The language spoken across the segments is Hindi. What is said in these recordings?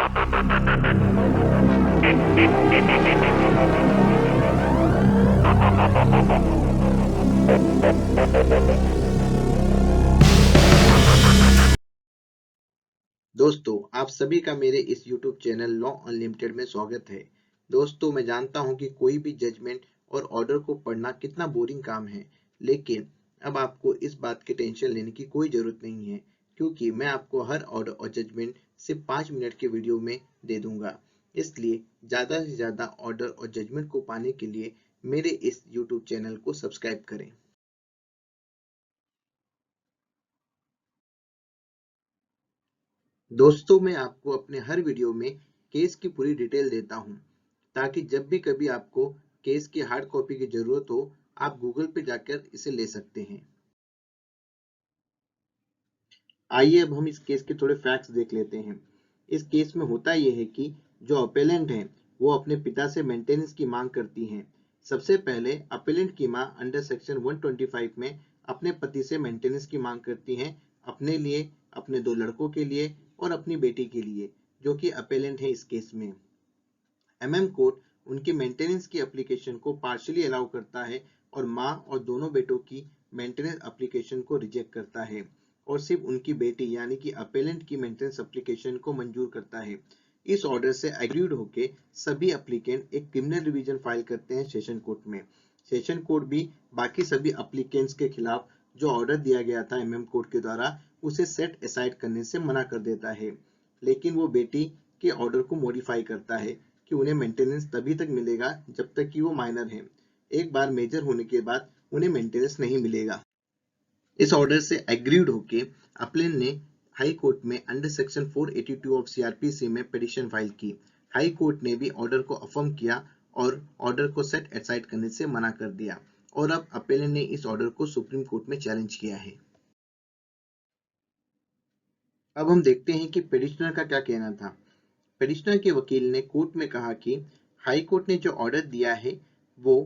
दोस्तों, आप सभी का मेरे इस YouTube चैनल लॉ अनलिमिटेड में स्वागत है। दोस्तों, मैं जानता हूं कि कोई भी जजमेंट और ऑर्डर को पढ़ना कितना बोरिंग काम है, लेकिन अब आपको इस बात की टेंशन लेने की कोई जरूरत नहीं है, क्योंकि मैं आपको हर ऑर्डर और जजमेंट सिर्फ 5 मिनट के वीडियो में दे दूंगा। इसलिए ज़्यादा से ज़्यादा ऑर्डर और जजमेंट को पाने के लिए मेरे इस YouTube चैनल को सब्सक्राइब करें। दोस्तों, मैं आपको अपने हर वीडियो में केस की पूरी डिटेल देता हूं, ताकि जब भी कभी आपको केस की हार्ड कॉपी की जरूरत हो, आप गूगल पे जाकर इसे ले सकते हैं। आइए अब हम इस केस के थोड़े फैक्ट्स देख लेते हैं। इस केस में होता यह है कि जो अपेलेंट है वो अपने पिता से मेंटेनेंस की मांग करती हैं। सबसे पहले अपेलेंट की मां अंडर सेक्शन 125 में अपने पति से मेंटेनेंस की मांग करती हैं, अपने लिए, अपने 2 लड़कों के लिए और अपनी बेटी के लिए, जो कि अपेलेंट है इस केस में। कोर्ट उनकी मेंटेनेंस की एप्लीकेशन को पार्शियली अलाउ करता है और मां और दोनों बेटों की मेंटेनेंस एप्लीकेशन को रिजेक्ट करता है और सिर्फ उनकी बेटी यानी कि अपेलेंट की मेंटेनेंस एप्लीकेशन को मंजूर करता है। इस ऑर्डर से एग्रीड होकर सभी एप्लीकेंट एक क्रिमिनल रिवीजन फाइल करते हैं सेशन कोर्ट में। सेशन कोर्ट भी बाकी सभी एप्लीकेंट्स के खिलाफ जो ऑर्डर दिया गया था कोर्ट के द्वारा उसे सेट असाइड करने से मना कर देता है, लेकिन वो बेटी के ऑर्डर को मॉडिफाई करता है कि उन्हें मेंटेनेंस तभी तक मिलेगा जब तक कि वो माइनर है। एक बार मेजर होने के बाद उन्हें मेंटेनेंस नहीं मिलेगा। इस ऑर्डर से एग्रीड होके अपलेन ने हाई कोर्ट में अंडर सेक्शन 482 ऑफ सीआरपीसी में पिटीशन फाइल की। हाई कोर्ट ने भी ऑर्डर को अफर्म किया और ऑर्डर को सेट असाइड करने से मना कर दिया और अब अपलेन ने इस ऑर्डर को सुप्रीम कोर्ट में चैलेंज किया है। अब हम देखते हैं कि पिटिशनर का क्या कहना था। पिटिशनर के वकील ने कोर्ट में कहा कि हाई कोर्ट ने जो ऑर्डर दिया है वो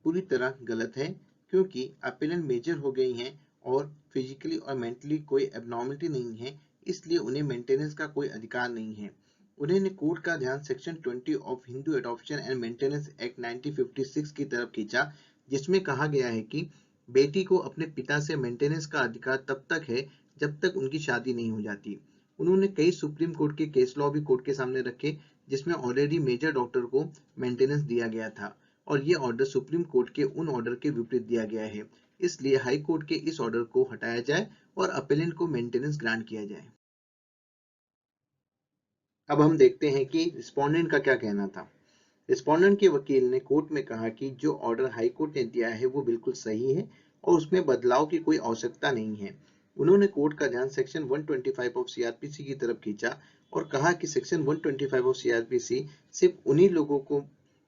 पूरी तरह गलत है, क्योंकि अपीलेंट मेजर हो गई हैं और फिजिकली और मेंटली कोई एबनॉर्मलिटी नहीं है, इसलिए उन्हें मेंटेनेंस का कोई अधिकार नहीं है। उन्होंने कोर्ट का ध्यान section 20 of Hindu adoption and maintenance act 1956 की तरफ खींचा, जिसमें कहा गया है कि बेटी को अपने पिता से मेंटेनेंस का अधिकार तब तक है जब तक उनकी शादी नहीं हो जाती। उन्होंने कई सुप्रीम कोर्ट के केस लॉ भी कोर्ट के सामने रखे, जिसमें ऑलरेडी मेजर डॉक्टर को मेंटेनेंस दिया गया था और ये ऑर्डर सुप्रीम कोर्ट के उन ऑर्डर के विपरीत दिया गया है। इसलिए हाई कोर्ट के इस ऑर्डर को हटाया जाए और अपेलेंट को मेंटेनेंस ग्रांट किया जाए। अब हम देखते हैं कि रिस्पोंडेंट का क्या कहना था। रिस्पोंडेंट के वकील ने कोर्ट में कहा कि जो ऑर्डर हाई कोर्ट ने दिया है वो बिल्कुल सही है और उसमें बदलाव की कोई आवश्यकता नहीं है। उन्होंने कोर्ट का ध्यान सेक्शन 125 ऑफ सीआरपीसी की तरफ खींचा और कहा कि सेक्शन 125 ऑफ सीआरपीसी सिर्फ उन्हीं लोगों को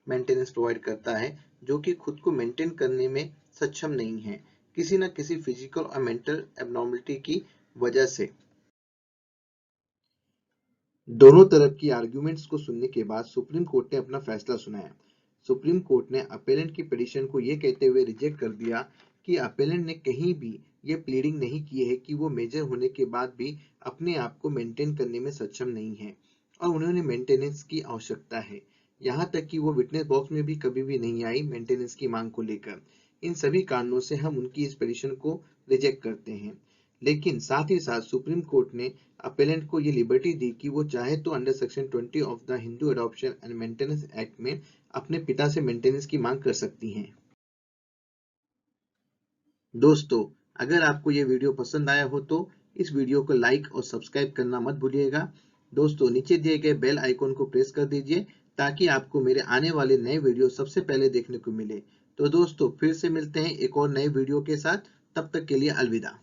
मेंटेनेंस प्रोवाइड करता है जो कि खुद को मेंटेन करने में सक्षम नहीं है, किसी न किसी फिजिकल और मेंटल एबनॉर्मलिटी की वजह से। दोनों तरफ की आर्ग्यूमेंट्स को सुनने के बाद सुप्रीम कोर्ट ने अपना फैसला सुनाया। सुप्रीम कोर्ट ने अपेलेंट की पिटीशन को ये कहते हुए रिजेक्ट कर दिया कि अपेलेंट ने कहीं भी ये प्लीडिंग नहीं की है कि वो मेजर होने के बाद भी अपने आप को मेंटेन करने में सक्षम नहीं है और उन्होंने मेंटेनेंस की आवश्यकता है। यहाँ तक कि वो विटनेस बॉक्स में भी कभी भी नहीं आई मेंटेनेंस की मांग को लेकर। इन सभी कारणों से हम उनकी इस पिटीशन को रिजेक्ट करते हैं, लेकिन साथ ही साथ सुप्रीम कोर्ट ने अपेलेंट को ये लिबर्टी दी कि वो चाहे तो under section 20 of the Hindu adoption and maintenance act में अपने पिता से मेंटेनेंस की मांग कर सकती हैं। दोस्तों, अगर आपको ये वीडियो पसंद आया हो तो इस वीडियो को लाइक और सब्सक्राइब करना मत भूलिएगा। दोस्तों, नीचे दिए गए बेल आइकन को प्रेस कर दीजिए ताकि आपको मेरे आने वाले नए वीडियो सबसे पहले देखने को मिले। तो दोस्तों, फिर से मिलते हैं एक और नए वीडियो के साथ। तब तक के लिए अलविदा।